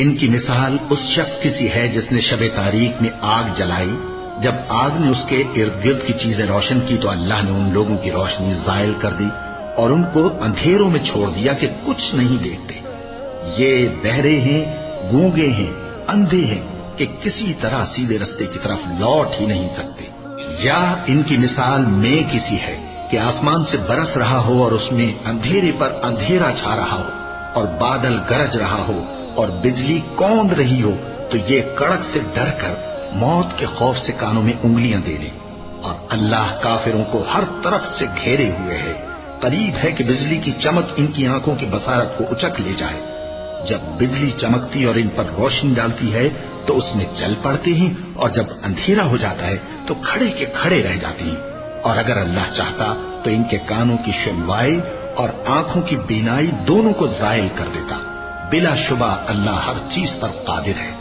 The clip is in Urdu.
ان کی مثال اس شخص کی سی ہے جس نے شب تاریک میں آگ جلائی، جب آگ نے اس کے ارد گرد کی چیزیں روشن کی تو اللہ نے ان لوگوں کی روشنی زائل کر دی اور ان کو اندھیروں میں چھوڑ دیا کہ کچھ نہیں دیکھتے۔ یہ بہرے ہیں، گونگے ہیں، اندھے ہیں کہ کسی طرح سیدھے رستے کی طرف لوٹ ہی نہیں سکتے۔ یا ان کی مثال میں کسی ہے کہ آسمان سے برس رہا ہو اور اس میں اندھیرے پر اندھیرا چھا رہا ہو اور بادل گرج رہا ہو اور بجلی کوند رہی ہو تو یہ کڑک سے ڈر کر موت کے خوف سے کانوں میں انگلیاں دے لے۔ اور اللہ کافروں کو ہر طرف سے گھیرے ہوئے ہے، قریب ہے کہ بجلی کی چمک ان کی آنکھوں کی بصارت کو اچک لے جائے۔ جب بجلی چمکتی اور ان پر روشنی ڈالتی ہے تو اس میں چل پڑتے ہیں، اور جب اندھیرا ہو جاتا ہے تو کھڑے کے کھڑے رہ جاتے ہیں۔ اور اگر اللہ چاہتا تو ان کے کانوں کی سنوائی اور آنکھوں کی بینائی دونوں کو زائل کر دیتا۔ بلا شبہ اللہ ہر چیز پر قادر ہے۔